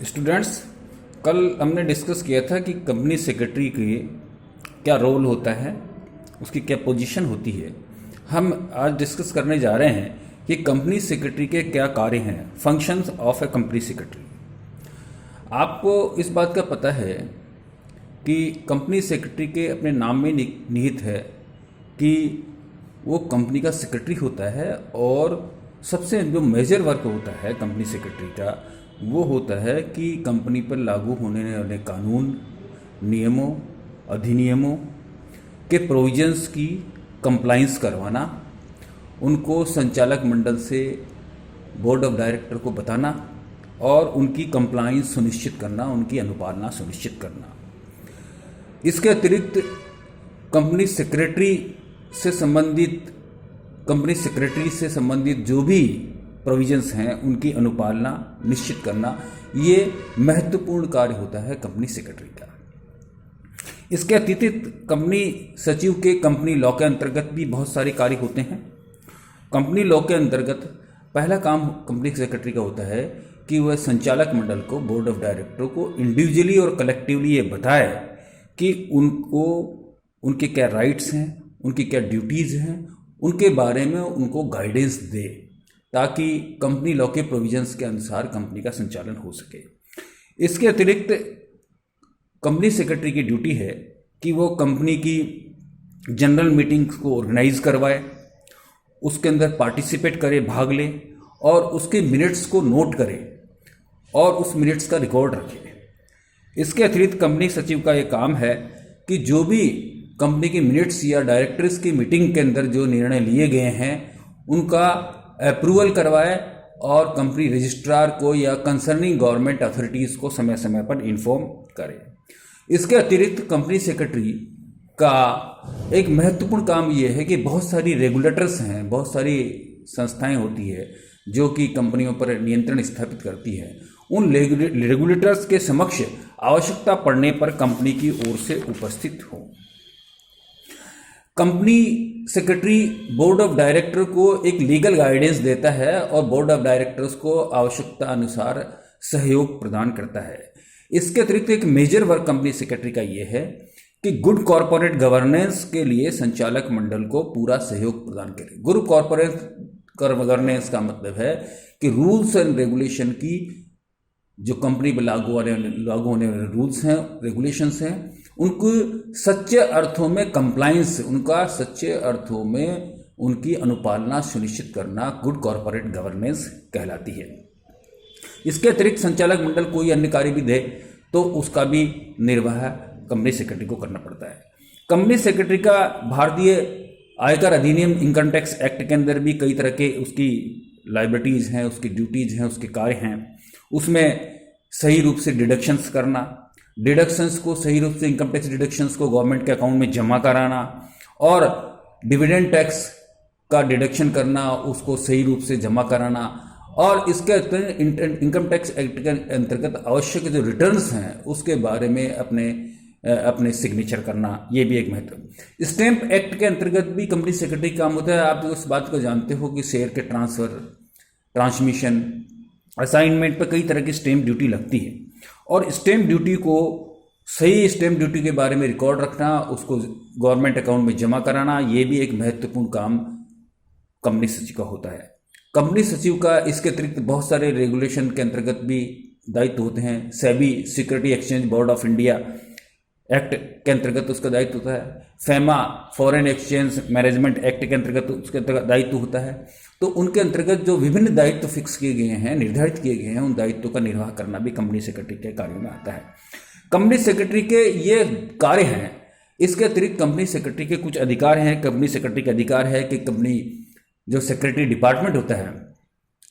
Students, कल हमने discuss किया था कि कंपनी सेक्रेटरी के क्या रोल होता है, उसकी क्या पोजीशन होती है। हम आज डिस्कस करने जा रहे हैं कि कंपनी सेक्रेटरी के क्या कार्य हैं, functions of A company secretary. आपको इस बात का पता है कि कंपनी सेक्रेटरी के अपने नाम में निहित है कि वो कंपनी का सेक्रेटरी होता है और सबसे जो मेजर वर्क होता है कंपनी सेक्रेटरी का वो होता है कि कंपनी पर लागू होने वाले कानून, नियमों, अधिनियमों के प्रोविजंस की कंप्लाइंस करवाना, उनको संचालक मंडल से बोर्ड ऑफ डायरेक्टर को बताना और उनकी कंप्लाइंस सुनिश्चित करना, उनकी अनुपालना सुनिश्चित करना। इसके अतिरिक्त कंपनी सेक्रेटरी से संबंधित जो भी प्रोविजंस हैं उनकी अनुपालना निश्चित करना, ये महत्वपूर्ण कार्य होता है कंपनी सेक्रेटरी का। इसके अतिरिक्त कंपनी सचिव के कंपनी लॉ के अंतर्गत भी बहुत सारे कार्य होते हैं। कंपनी लॉ के अंतर्गत पहला काम कंपनी सेक्रेटरी का होता है कि वह संचालक मंडल को, बोर्ड ऑफ डायरेक्टर को इंडिविजुअली और कलेक्टिवली ये बताए कि उनके क्या राइट्स हैं, उनकी क्या ड्यूटीज़ हैं, उनके बारे में उनको गाइडेंस दे ताकि कंपनी लॉ के प्रोविजंस के अनुसार कंपनी का संचालन हो सके। इसके अतिरिक्त कंपनी सेक्रेटरी की ड्यूटी है कि वो कंपनी की जनरल मीटिंग्स को ऑर्गेनाइज करवाए, उसके अंदर पार्टिसिपेट करे, भाग ले और उसके मिनट्स को नोट करे और उस मिनट्स का रिकॉर्ड रखे। इसके अतिरिक्त कंपनी सचिव का ये काम है कि जो भी कंपनी की मिनट्स या डायरेक्टर्स की मीटिंग के अंदर जो निर्णय लिए गए हैं उनका अप्रूवल करवाए और कंपनी रजिस्ट्रार को या कंसर्निंग गवर्नमेंट अथॉरिटीज़ को समय समय पर इन्फॉर्म करे। इसके अतिरिक्त कंपनी सेक्रेटरी का एक महत्वपूर्ण काम ये है कि बहुत सारी रेगुलेटर्स हैं, बहुत सारी संस्थाएं होती है जो कि कंपनियों पर नियंत्रण स्थापित करती है। उन रेगुलेटर्स के समक्ष आवश्यकता पड़ने पर कंपनी की ओर से उपस्थित हो। Company secretary board of director को एक लीगल गाइडेंस देता है और बोर्ड ऑफ डायरेक्टर्स को आवश्यकता अनुसार सहयोग प्रदान करता है। इसके अतिरिक्त एक मेजर वर्क कंपनी सेक्रेटरी का ये है कि गुड कॉरपोरेट गवर्नेंस के लिए संचालक मंडल को पूरा सहयोग प्रदान करे। गुड कॉरपोरेट गवर्नेंस का मतलब है कि रूल्स एंड रेगुलेशन की जो कंपनी पर लागू होने वाले रूल्स हैं, रेगुलेशंस हैं, उनको सच्चे अर्थों में कंप्लाइंस, उनका सच्चे अर्थों में उनकी अनुपालना सुनिश्चित करना गुड कॉरपोरेट गवर्नेंस कहलाती है। इसके अतिरिक्त संचालक मंडल कोई अन्य कार्य भी दे तो उसका भी निर्वाह कंपनी सेक्रेटरी को करना पड़ता है। कंपनी सेक्रेटरी का भारतीय आयकर अधिनियम, इनकम टैक्स एक्ट के अंदर भी कई तरह के उसकी लाइबिलिटीज़ हैं, उसकी ड्यूटीज़ हैं, उसके कार्य हैं। उसमें सही रूप से डिडक्शंस करना, डिडक्शंस को सही रूप से, इनकम टैक्स डिडक्शंस को गवर्नमेंट के अकाउंट में जमा कराना और डिविडेंड टैक्स का डिडक्शन करना, उसको सही रूप से जमा कराना और इसके अतिरिक्त इनकम टैक्स एक्ट के अंतर्गत आवश्यक जो रिटर्न्स हैं उसके बारे में अपने सिग्नेचर करना, ये भी एक महत्व। स्टैंप एक्ट के अंतर्गत भी कंपनी सेक्रेटरी काम होता है। आप उस बात को जानते हो कि शेयर के ट्रांसफ़र, ट्रांसमिशन, असाइनमेंट पर कई तरह की स्टैंप ड्यूटी लगती है और स्टैंप ड्यूटी को सही स्टैंप ड्यूटी के बारे में रिकॉर्ड रखना, उसको गवर्नमेंट अकाउंट में जमा कराना, ये भी एक महत्वपूर्ण काम कंपनी सचिव का होता है। कंपनी सचिव का इसके अतिरिक्त बहुत सारे रेगुलेशन के अंतर्गत भी दायित्व होते हैं। SEBI, security exchange board of India act के अंतर्गत उसका दायित्व होता है। FEMA, foreign exchange management act के अंतर्गत उसके अंतर्गत दायित्व होता है। तो उनके अंतर्गत जो विभिन्न दायित्व फिक्स किए गए हैं, निर्धारित किए गए हैं, उन दायित्वों का निर्वाह करना भी कंपनी सेक्रेटरी के कार्यों में आता है। कंपनी सेक्रेटरी के ये कार्य हैं। इसके अतिरिक्त कंपनी सेक्रेटरी के कुछ अधिकार हैं। कंपनी सेक्रेटरी का अधिकार है कि कंपनी जो सेक्रेटरी डिपार्टमेंट होता है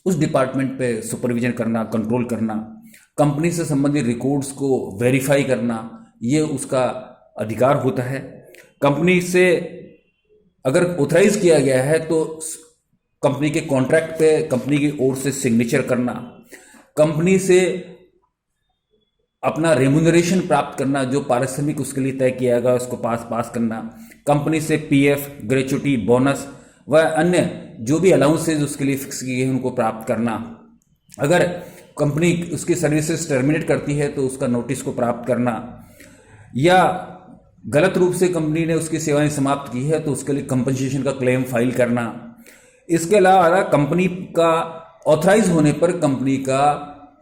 उस डिपार्टमेंट पे सुपरविजन करना, कंट्रोल करना, कंपनी से संबंधित रिकॉर्ड्स को वेरीफाई करना, ये उसका अधिकार होता है। कंपनी से अगर ऑथराइज किया गया है तो कंपनी के कॉन्ट्रैक्ट पे कंपनी की ओर से सिग्नेचर करना, कंपनी से अपना रेम्यूनरेशन प्राप्त करना, जो पारिश्रमिक उसके लिए तय किया गया उसको पास करना, कंपनी से पीएफ, ग्रेच्युटी, बोनस व अन्य जो भी अलाउंसेज उसके लिए फिक्स किए हैं उनको प्राप्त करना। अगर कंपनी उसकी सर्विसेज टर्मिनेट करती है तो उसका नोटिस को प्राप्त करना, या गलत रूप से कंपनी ने उसकी सेवाएं समाप्त की है तो उसके लिए कंपनसेशन का क्लेम फाइल करना। इसके अलावा कंपनी का ऑथराइज होने पर कंपनी का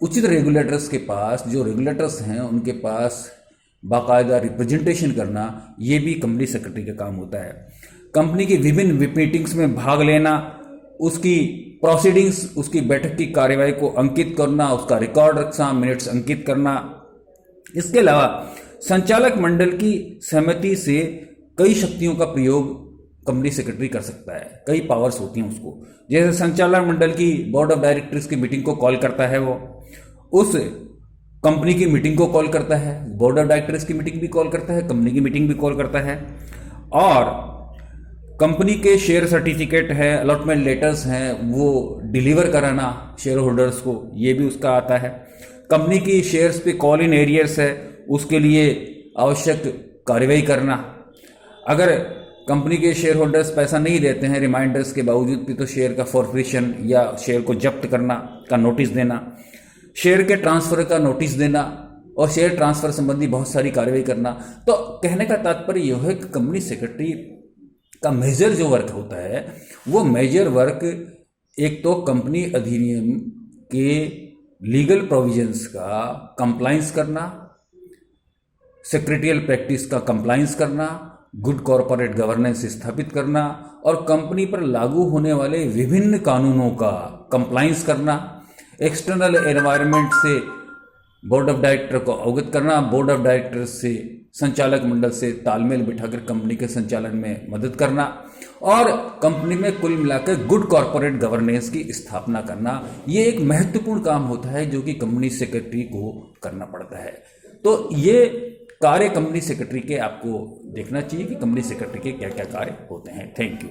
उचित रेगुलेटर्स के पास, जो रेगुलेटर्स हैं उनके पास बाकायदा रिप्रेजेंटेशन करना, ये भी कंपनी सेक्रेटरी का काम होता है। कंपनी की विभिन्न मीटिंग्स में भाग लेना, उसकी प्रोसीडिंग्स, उसकी बैठक की कार्यवाही को अंकित करना, उसका रिकॉर्ड रखना, मिनट्स अंकित करना। इसके अलावा संचालक मंडल की सहमति से कई शक्तियों का प्रयोग कंपनी सेक्रेटरी कर सकता है, कई पावर्स होती हैं उसको। जैसे संचालक मंडल की बोर्ड ऑफ डायरेक्टर्स की मीटिंग को कॉल करता है, वो उस कंपनी की मीटिंग को कॉल करता है, बोर्ड ऑफ डायरेक्टर्स की मीटिंग भी कॉल करता है, कंपनी की मीटिंग भी कॉल करता है। और कंपनी के शेयर सर्टिफिकेट है, अलॉटमेंट लेटर्स हैं, वो डिलीवर कराना शेयर होल्डर्स को, ये भी उसका आता है। कंपनी की शेयर्स पे कॉल इन एरियर्स है, उसके लिए आवश्यक कार्रवाई करना। अगर कंपनी के शेयर होल्डर्स पैसा नहीं देते हैं रिमाइंडर्स के बावजूद भी, तो शेयर का फॉरफिशन या शेयर को जब्त करना का नोटिस देना, शेयर के ट्रांसफर का नोटिस देना, और शेयर ट्रांसफर संबंधी बहुत सारी कार्रवाई करना। तो कहने का तात्पर्य यह है कि कंपनी सेक्रेटरी का मेजर जो वर्क होता है, वो मेजर वर्क एक तो कंपनी अधिनियम के लीगल प्रोविजंस का कंप्लाइंस करना, सेक्रेटरियल प्रैक्टिस का कंप्लाइंस करना, गुड कॉरपोरेट गवर्नेंस स्थापित करना, और कंपनी पर लागू होने वाले विभिन्न कानूनों का कंप्लाइंस करना, एक्सटर्नल एनवायरनमेंट से बोर्ड ऑफ डायरेक्टर को अवगत करना, बोर्ड ऑफ डायरेक्टर से संचालक मंडल से तालमेल बिठाकर कंपनी के संचालन में मदद करना, और कंपनी में कुल मिलाकर गुड कॉरपोरेट गवर्नेंस की स्थापना करना। ये एक महत्वपूर्ण काम होता है जो कि कंपनी सेक्रेटरी को करना पड़ता है। तो ये कार्य कंपनी सेक्रेटरी के आपको देखना चाहिए कि कंपनी सेक्रेटरी के क्या क्या कार्य होते हैं। Thank you.